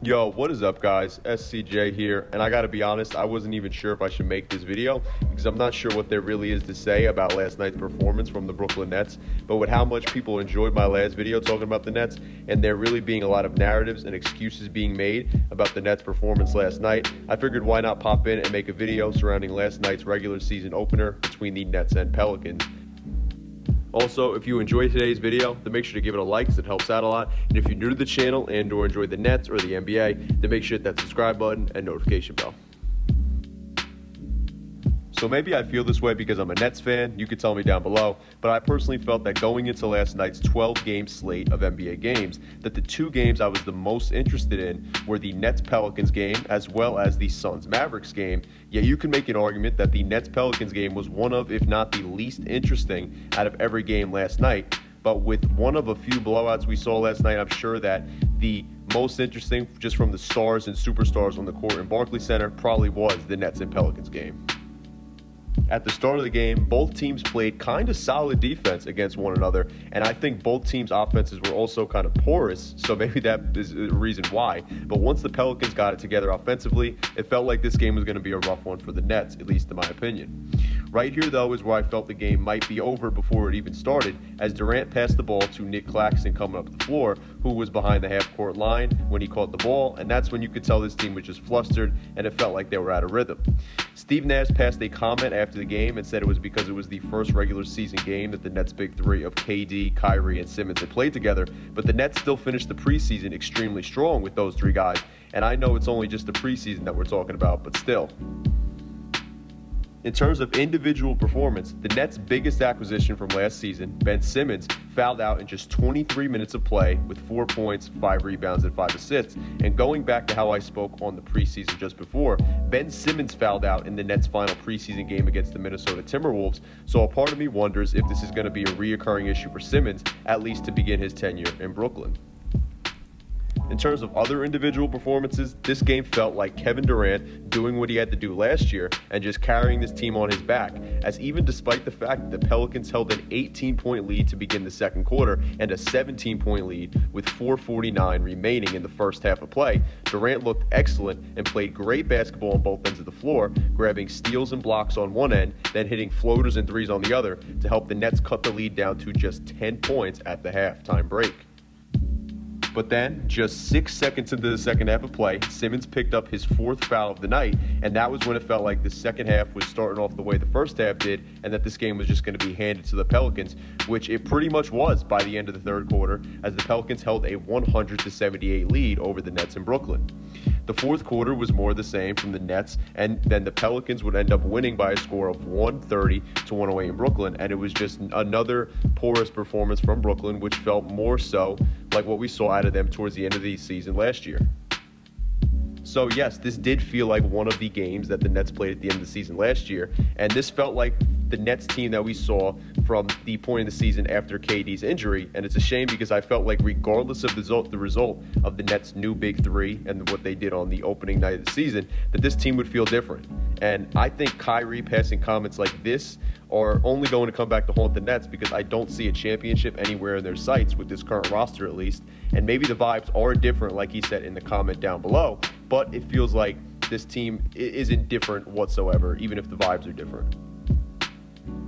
Yo, what is up, guys? SCJ here, and I gotta be honest, I wasn't even sure if I should make this video because I'm not sure what there really is to say about last night's performance from the Brooklyn Nets, but with how much people enjoyed my last video talking about the Nets, and there really being a lot of narratives and excuses being made about the Nets' performance last night, I figured why not pop in and make a video surrounding last night's regular season opener between the Nets and Pelicans. Also, if you enjoyed today's video, then make sure to give it a like because it helps out a lot. And if you're new to the channel and or enjoy the Nets or the NBA, then make sure to hit that subscribe button and notification bell. So maybe I feel this way because I'm a Nets fan, you could tell me down below, but I personally felt that going into last night's 12-game slate of NBA games, that the two games I was the most interested in were the Nets-Pelicans game as well as the Suns-Mavericks game. Yet you can make an argument that the Nets-Pelicans game was one of, if not the least interesting out of every game last night. But with one of a few blowouts we saw last night, I'm sure that the most interesting, just from the stars and superstars on the court in Barclays Center, probably was the Nets and Pelicans game. At the start of the game, both teams played kind of solid defense against one another, and I think both teams' offenses were also kind of porous, so maybe that is a reason why. But once the Pelicans got it together offensively, it felt like this game was going to be a rough one for the Nets, at least in my opinion. Right here, though, is where I felt the game might be over before it even started, as Durant passed the ball to Nick Claxton coming up the floor, who was behind the half-court line when he caught the ball, and that's when you could tell this team was just flustered, and it felt like they were out of rhythm. Steve Nash passed a comment after the game and said it was because it was the first regular season game that the Nets' big three of KD, Kyrie, and Simmons had played together, but the Nets still finished the preseason extremely strong with those three guys, and I know it's only just the preseason that we're talking about, but still. In terms of individual performance, the Nets' biggest acquisition from last season, Ben Simmons, fouled out in just 23 minutes of play with 4 points, 5 rebounds, and 5 assists. And going back to how I spoke on the preseason just before, Ben Simmons fouled out in the Nets' final preseason game against the Minnesota Timberwolves. So a part of me wonders if this is going to be a reoccurring issue for Simmons, at least to begin his tenure in Brooklyn. In terms of other individual performances, this game felt like Kevin Durant doing what he had to do last year and just carrying this team on his back, as even despite the fact that the Pelicans held an 18-point lead to begin the second quarter and a 17-point lead with 4:49 remaining in the first half of play, Durant looked excellent and played great basketball on both ends of the floor, grabbing steals and blocks on one end, then hitting floaters and threes on the other to help the Nets cut the lead down to just 10 points at the halftime break. But then, just 6 seconds into the second half of play, Simmons picked up his fourth foul of the night, and that was when it felt like the second half was starting off the way the first half did, and that this game was just going to be handed to the Pelicans, which it pretty much was by the end of the third quarter, as the Pelicans held a 100-78 lead over the Nets in Brooklyn. The fourth quarter was more the same from the Nets, and then the Pelicans would end up winning by a score of 130-108 in Brooklyn, and it was just another porous performance from Brooklyn, which felt more so like what we saw out of them towards the end of the season last year. So yes, this did feel like one of the games that the Nets played at the end of the season last year, and this felt like the Nets team that we saw from the point of the season after KD's injury, and it's a shame because I felt like regardless of the result of the Nets' new big three and what they did on the opening night of the season, that this team would feel different. And I think Kyrie passing comments like this are only going to come back to haunt the Nets because I don't see a championship anywhere in their sights with this current roster at least, and maybe the vibes are different like he said in the comment down below, but it feels like this team isn't different whatsoever, even if the vibes are different.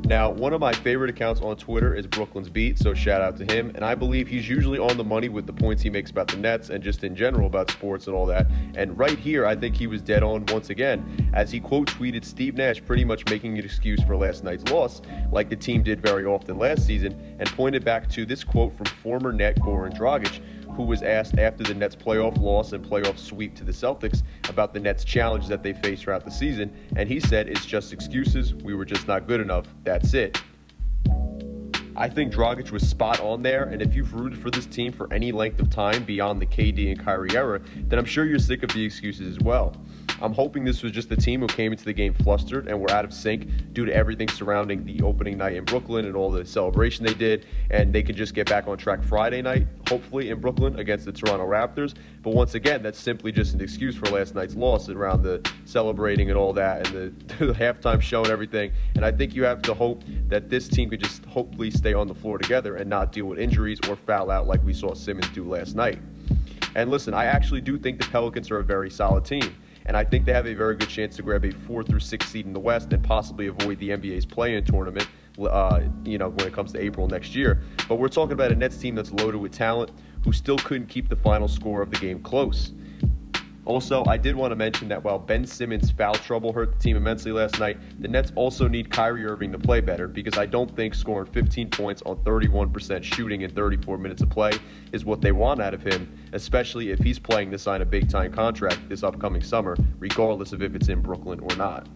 Now, one of my favorite accounts on Twitter is Brooklyn's Beat, so shout out to him, and I believe he's usually on the money with the points he makes about the Nets and just in general about sports and all that, and right here I think he was dead on once again, as he quote tweeted Steve Nash pretty much making an excuse for last night's loss, like the team did very often last season, and pointed back to this quote from former Net Goran Dragic, who was asked after the Nets' playoff loss and playoff sweep to the Celtics about the Nets' challenges that they faced throughout the season, and he said, "It's just excuses, we were just not good enough, that's it." I think Dragic was spot on there, and if you've rooted for this team for any length of time beyond the KD and Kyrie era, then I'm sure you're sick of the excuses as well. I'm hoping this was just a team who came into the game flustered and were out of sync due to everything surrounding the opening night in Brooklyn and all the celebration they did, and they could just get back on track Friday night, hopefully in Brooklyn against the Toronto Raptors. But once again, that's simply just an excuse for last night's loss around the celebrating and all that and the halftime show and everything. And I think you have to hope that this team could just hopefully stay on the floor together and not deal with injuries or foul out like we saw Simmons do last night. And listen, I actually do think the Pelicans are a very solid team. And I think they have a very good chance to grab a 4 through 6 seed in the West and possibly avoid the NBA's play-in tournament, when it comes to April next year. But we're talking about a Nets team that's loaded with talent who still couldn't keep the final score of the game close. Also, I did want to mention that while Ben Simmons' foul trouble hurt the team immensely last night, the Nets also need Kyrie Irving to play better, because I don't think scoring 15 points on 31% shooting in 34 minutes of play is what they want out of him, especially if he's playing to sign a big-time contract this upcoming summer, regardless of if it's in Brooklyn or not.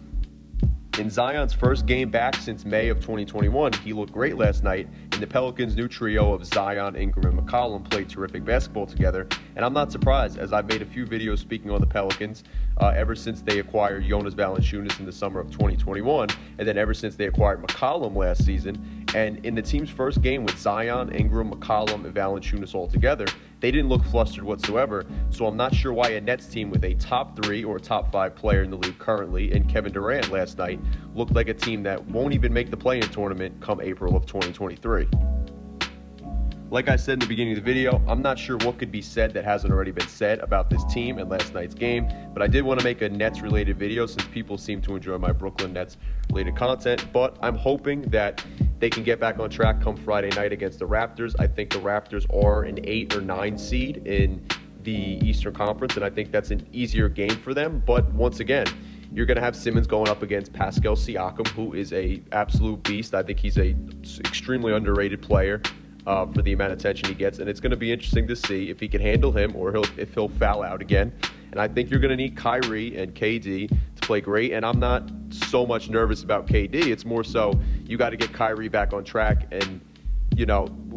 In Zion's first game back since May of 2021, he looked great last night, and the Pelicans' new trio of Zion, Ingram, and McCollum played terrific basketball together. And I'm not surprised, as I've made a few videos speaking on the Pelicans ever since they acquired Jonas Valanciunas in the summer of 2021, and then ever since they acquired McCollum last season. And in the team's first game with Zion, Ingram, McCollum, and Valanciunas all together, they didn't look flustered whatsoever, so I'm not sure why a Nets team with a top 3 or top 5 player in the league currently, in Kevin Durant last night, looked like a team that won't even make the play-in tournament come April of 2023. Like I said in the beginning of the video, I'm not sure what could be said that hasn't already been said about this team and last night's game, but I did want to make a Nets-related video since people seem to enjoy my Brooklyn Nets-related content, but I'm hoping that they can get back on track come Friday night against the Raptors. I think the Raptors are an 8 or 9 seed in the Eastern Conference, and I think that's an easier game for them, but once again, you're going to have Simmons going up against Pascal Siakam, who is a absolute beast. I think he's a extremely underrated player for the amount of attention he gets, and it's going to be interesting to see if he can handle him or if he'll foul out again. And I think you're going to need Kyrie and KD to play great, and I'm not so much nervous about KD. It's more so you got to get Kyrie back on track, and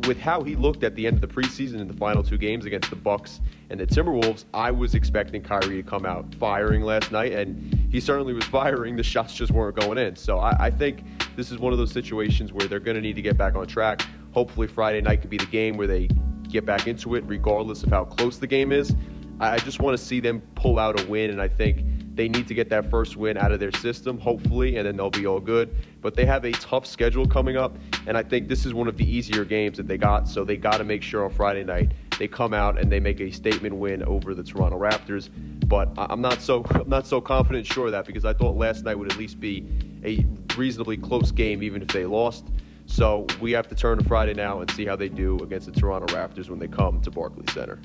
with how he looked at the end of the preseason in the final 2 games against the Bucks and the Timberwolves, I was expecting Kyrie to come out firing last night, and he certainly was firing. The shots just weren't going in. So I think this is one of those situations where they're going to need to get back on track. Hopefully Friday night could be the game where they get back into it, regardless of how close the game is. I just want to see them pull out a win, and I think they need to get that first win out of their system, hopefully, and then they'll be all good. But they have a tough schedule coming up, and I think this is one of the easier games that they got, so they got to make sure on Friday night they come out and they make a statement win over the Toronto Raptors. But I'm not so confident sure of that, because I thought last night would at least be a reasonably close game, even if they lost. So we have to turn to Friday now and see how they do against the Toronto Raptors when they come to Barclays Center.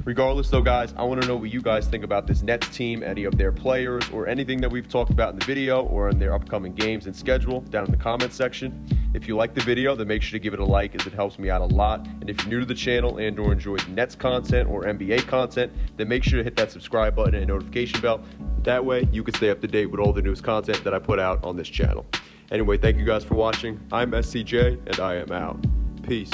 Regardless, though, guys, I want to know what you guys think about this Nets team, any of their players, or anything that we've talked about in the video or in their upcoming games and schedule down in the comments section. If you like the video, then make sure to give it a like, as it helps me out a lot. And if you're new to the channel and or enjoy Nets content or NBA content, then make sure to hit that subscribe button and notification bell. That way, you can stay up to date with all the newest content that I put out on this channel. Anyway, thank you guys for watching. I'm SCJ, and I am out. Peace.